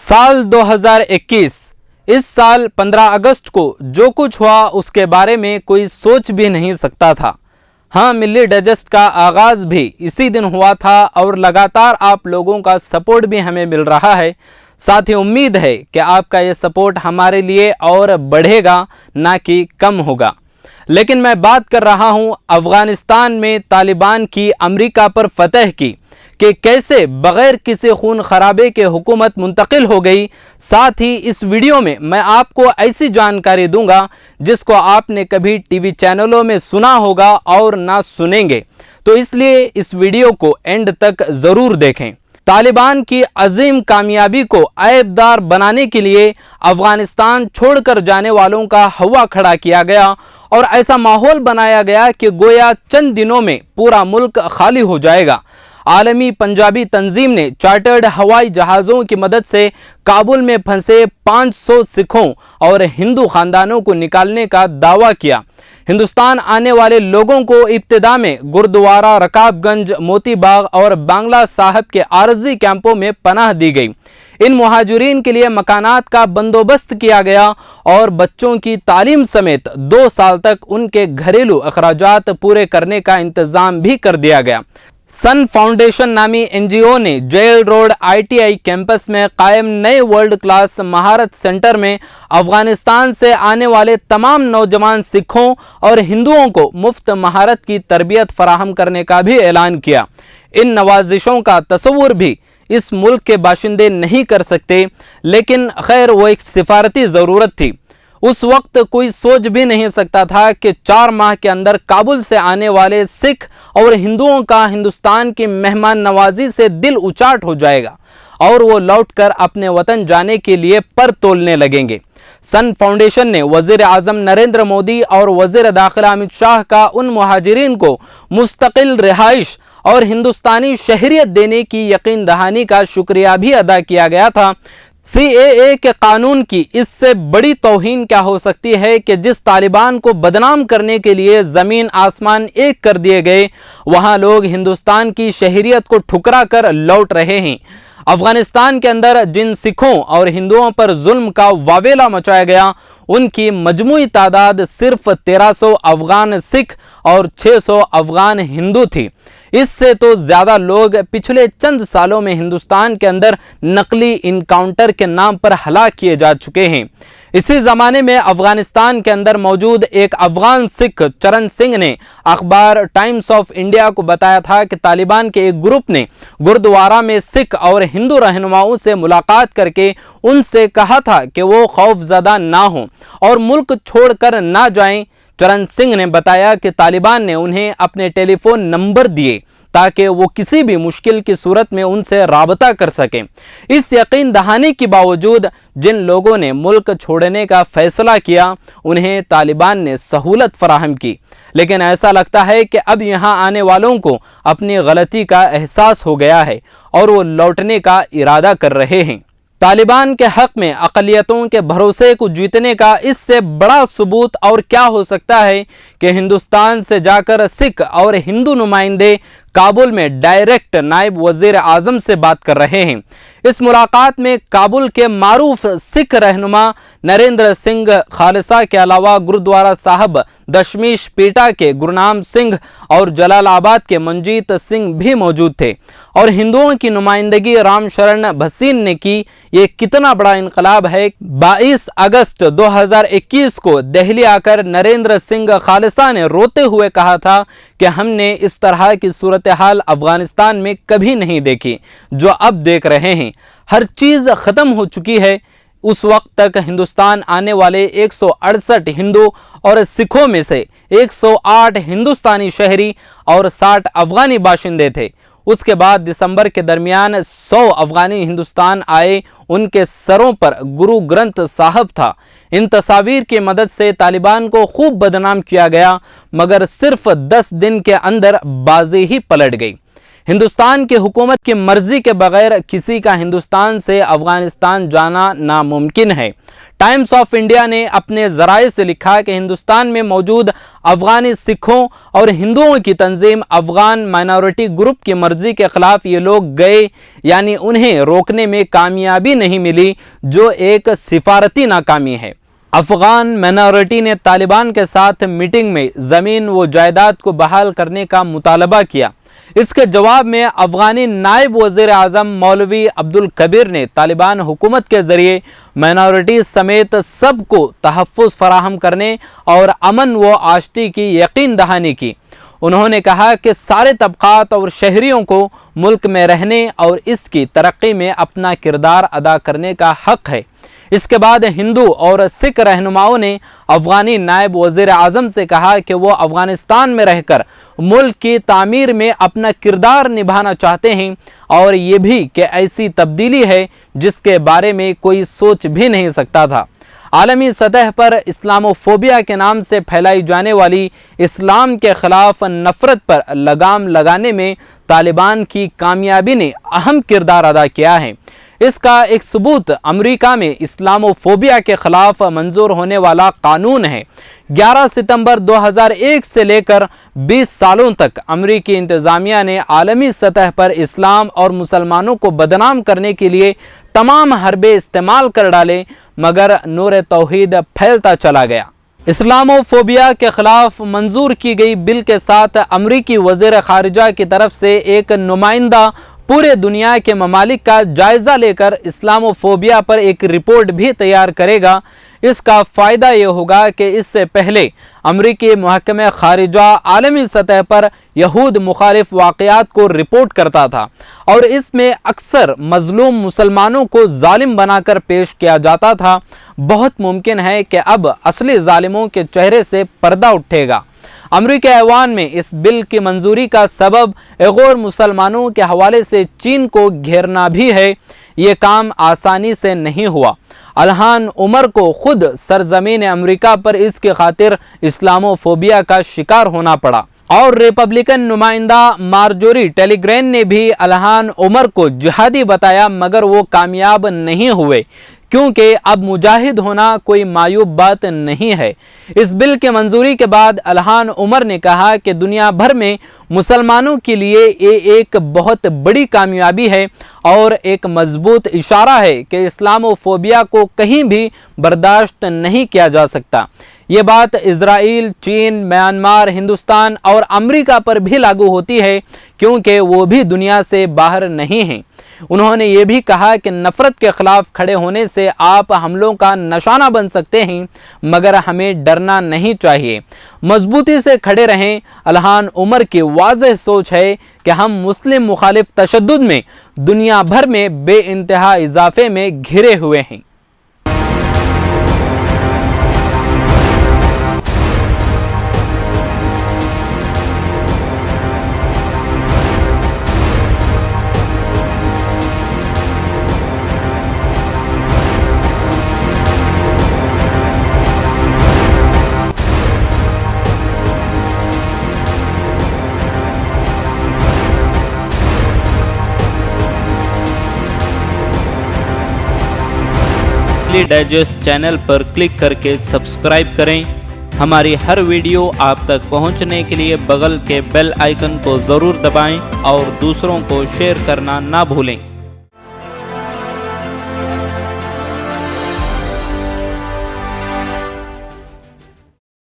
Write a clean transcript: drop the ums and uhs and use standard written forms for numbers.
साल 2021 इस साल 15 अगस्त को जो कुछ हुआ उसके बारे में कोई सोच भी नहीं सकता था। हाँ, मिली डाइजेस्ट का आगाज भी इसी दिन हुआ था और लगातार आप लोगों का सपोर्ट भी हमें मिल रहा है। साथ ही उम्मीद है कि आपका ये सपोर्ट हमारे लिए और बढ़ेगा, ना कि कम होगा। लेकिन मैं बात कर रहा हूँ अफगानिस्तान में तालिबान की अमेरिका पर फतह की, कि कैसे बगैर किसी खून खराबे के हुकूमत मुंतकिल हो गई। साथ ही इस वीडियो में मैं आपको ऐसी जानकारी दूंगा जिसको आपने कभी टीवी चैनलों में सुना होगा और ना सुनेंगे, तो इसलिए इस वीडियो को एंड तक ज़रूर देखें। तालिबान की अजीम कामयाबी को ऐबदार बनाने के लिए अफगानिस्तान छोड़कर जाने वालों का हवा खड़ा किया गया और ऐसा माहौल बनाया गया कि गोया चंद दिनों में पूरा मुल्क खाली हो जाएगा। आलमी पंजाबी तंजीम ने चार्टर्ड हवाई जहाज़ों की मदद से काबुल में फंसे 500 सिखों और हिंदू खानदानों को निकालने का दावा किया। हिंदुस्तान आने वाले लोगों को इब्तिदा में गुरुद्वारा रकाबगंज, मोती बाग और बांग्ला साहब के आरजी कैंपों में पनाह दी गई। इन मुहाजिरीन के लिए मकानात का बंदोबस्त किया गया और बच्चों की तालीम समेत 2 साल तक उनके घरेलू अखराजात पूरे करने का इंतजाम भी कर दिया गया। सन फाउंडेशन नामी एनजीओ ने जेल रोड आईटीआई कैंपस में कायम नए वर्ल्ड क्लास महारत सेंटर में अफगानिस्तान से आने वाले तमाम नौजवान सिखों और हिंदुओं को मुफ्त महारत की तरबियत फराहम करने का भी ऐलान किया। इन नवाजिशों का तस्वुर भी इस मुल्क के बाशिंदे नहीं कर सकते, लेकिन खैर वो एक सिफारती ज़रूरत थी। उस वक्त कोई सोच भी नहीं सकता था कि 4 माह के अंदर काबुल से आने वाले सिख और हिंदुओं का हिंदुस्तान की मेहमान नवाजी से दिल उचाट हो जाएगा और वो लौटकर अपने वतन जाने के लिए पर तोलने लगेंगे। सन फाउंडेशन ने वज़ीर आज़म नरेंद्र मोदी और वज़ीर दाखिला अमित शाह का उन मुहाजिरीन को मुस्तकिल रिहाइश और हिंदुस्तानी शहरियत देने की यकीन दहानी का शुक्रिया भी अदा किया गया था। सीएए के कानून की इससे बड़ी तौहीन क्या हो सकती है कि जिस तालिबान को बदनाम करने के लिए ज़मीन आसमान एक कर दिए गए, वहाँ लोग हिंदुस्तान की शहरियत को ठुकरा कर लौट रहे हैं। अफगानिस्तान के अंदर जिन सिखों और हिंदुओं पर जुल्म का वावेला मचाया गया, उनकी मजमूई तादाद सिर्फ 1300 अफगान सिख और 600 अफगान हिंदू थी। इससे तो ज़्यादा लोग पिछले चंद सालों में हिंदुस्तान के अंदर नकली इनकाउंटर के नाम पर हलाक किए जा चुके हैं। इसी ज़माने में अफगानिस्तान के अंदर मौजूद एक अफगान सिख चरण सिंह ने अखबार टाइम्स ऑफ इंडिया को बताया था कि तालिबान के एक ग्रुप ने गुरुद्वारा में सिख और हिंदू रहनुमाओं से मुलाकात करके उनसे कहा था कि वो खौफजदा ना हों और मुल्क छोड़कर ना जाएं। चरण सिंह ने बताया कि तालिबान ने उन्हें अपने टेलीफोन नंबर दिए ताकि वो किसी भी मुश्किल की सूरत में उनसे राबता कर सकें। इस यकीन दहानी के बावजूद जिन लोगों ने मुल्क छोड़ने का फैसला किया, उन्हें तालिबान ने सहूलत फराहम की। लेकिन ऐसा लगता है कि अब यहाँ आने वालों को अपनी गलती का एहसास हो गया है और वो लौटने का इरादा कर रहे हैं। तालिबान के हक में अक़लियतों के भरोसे को जीतने का इससे बड़ा सबूत और क्या हो सकता है कि हिंदुस्तान से जाकर सिख और हिंदू नुमाइंदे काबुल में डायरेक्ट नायब वज़ीर आज़म से बात कर रहे हैं। इस मुलाकात में काबुल के मारूफ सिख रहनुमा नरेंद्र सिंह खालसा के अलावा गुरुद्वारा साहब दशमीश पीटा के गुरनाम सिंह और जलालाबाद के मंजीत सिंह भी मौजूद थे और हिंदुओं की नुमाइंदगी राम शरण भसीन ने की। ये कितना बड़ा इनकलाब है। 22 अगस्त 2021 को दिल्ली आकर नरेंद्र सिंह खालसा ने रोते हुए कहा था कि हमने इस तरह की सूरत हाल अफगानिस्तान में कभी नहीं देखी जो अब देख रहे हैं। हर चीज़ ख़त्म हो चुकी है। उस वक्त तक हिंदुस्तान आने वाले 168 हिंदू और सिखों में से 108 हिंदुस्तानी शहरी और 60 अफगानी बाशिंदे थे। उसके बाद दिसंबर के दरमियान 100 अफगानी हिंदुस्तान आए। उनके सरों पर गुरु ग्रंथ साहब था। इन तस्वीर की मदद से तालिबान को खूब बदनाम किया गया, मगर सिर्फ 10 दिन के अंदर बाजी ही पलट गई। हिंदुस्तान की हुकूमत की मर्जी के बगैर किसी का हिंदुस्तान से अफगानिस्तान जाना नामुमकिन है। टाइम्स ऑफ इंडिया ने अपने ज़राए से लिखा कि हिंदुस्तान में मौजूद अफ़गानी सिखों और हिंदुओं की तंजीम अफ़गान माइनॉरिटी ग्रुप की मर्ज़ी के ख़िलाफ़ ये लोग गए, यानी उन्हें रोकने में कामयाबी नहीं मिली, जो एक सिफारती नाकामी है। अफ़गान माइनॉरिटी ने तालिबान के साथ मीटिंग में ज़मीन व जायदाद को बहाल करने का मुतालबा किया। इसके जवाब में अफ़गानी नायब वज़ीर आज़म मौलवी अब्दुल कबीर ने तालिबान हुकूमत के ज़रिए माइनॉरिटी समेत सबको तहफ़्फ़ुज़ फराहम करने और अमन व आश्ती की यकीन दहानी की। उन्होंने कहा कि सारे तबक़ात और शहरियों को मुल्क में रहने और इसकी तरक्की में अपना किरदार अदा करने का हक़ है। इसके बाद हिंदू और सिख रहनुमाओं ने अफ़गानी नायब वज़ीर आज़म से कहा कि वो अफ़गानिस्तान में रहकर मुल्क की तामीर में अपना किरदार निभाना चाहते हैं और ये भी कि ऐसी तब्दीली है जिसके बारे में कोई सोच भी नहीं सकता था। आलमी सतह पर इस्लामोफोबिया के नाम से फैलाई जाने वाली इस्लाम के ख़िलाफ़ नफ़रत पर लगाम लगाने में तालिबान की कामयाबी ने अहम किरदार अदा किया है। इसका एक सबूत अमेरिका में इस्लामोफोबिया के ख़िलाफ़ मंजूर होने वाला कानून है। 11 सितंबर 2001 से लेकर 20 सालों तक अमेरिकी इंतज़ामिया ने आलमी सतह पर इस्लाम और मुसलमानों को बदनाम करने के लिए तमाम हरबे इस्तेमाल कर डाले, मगर नूर तौहीद फैलता चला गया। इस्लामोफोबिया के ख़िलाफ़ मंजूर की गई बिल के साथ अमेरिकी वज़ीर ख़ारिजा की तरफ से एक नुमाइंदा पूरे दुनिया के ममालिक का जायज़ा लेकर इस्लामोफोबिया पर एक रिपोर्ट भी तैयार करेगा। इसका फ़ायदा ये होगा कि इससे पहले अमेरिकी महकमे ख़ारिजा आलमी सतह पर यहूद मुखालिफ वाक़यात को रिपोर्ट करता था और इसमें अक्सर मज़लूम मुसलमानों को जालिम बनाकर पेश किया जाता था। बहुत मुमकिन है कि अब असली जालिमों के चेहरे से पर्दा उठेगा। अमेरिकी ऐवान में इस बिल की मंजूरी का सबब गैर मुसलमानों के हवाले से चीन को घेरना भी है। ये काम आसानी से नहीं हुआ। अल्हान उमर को खुद सरजमीन अमेरिका पर इसकी खातिर इस्लामोफोबिया का शिकार होना पड़ा और रिपब्लिकन नुमाइंदा मार्जोरी टेलीग्रेन ने भी अल्हान उमर को जिहादी बताया, मगर वो कामयाब नहीं हुए क्योंकि अब मुजाहिद होना कोई मायूब बात नहीं है। इस बिल के मंजूरी के बाद अल्हान उमर ने कहा कि दुनिया भर में मुसलमानों के लिए ये एक बहुत बड़ी कामयाबी है और एक मजबूत इशारा है कि इस्लामोफोबिया को कहीं भी बर्दाश्त नहीं किया जा सकता। ये बात इज़राइल, चीन, म्यांमार, हिंदुस्तान और अमेरिका पर भी लागू होती है क्योंकि वो भी दुनिया से बाहर नहीं हैं। उन्होंने ये भी कहा कि नफ़रत के ख़िलाफ़ खड़े होने से आप हमलों का निशाना बन सकते हैं, मगर हमें डरना नहीं चाहिए। मजबूती से खड़े रहें। अल्हान उमर की वाज़ेह सोच है कि हम मुस्लिम मुखालिफ तशद्दुद में दुनिया भर में बेइंतहा इजाफे में घिरे हुए हैं। डेली डाइजेस्ट चैनल पर क्लिक करके सब्सक्राइब करें। हमारी हर वीडियो आप तक पहुंचने के लिए बगल के बेल आइकन को ज़रूर दबाएं और दूसरों को शेयर करना ना भूलें।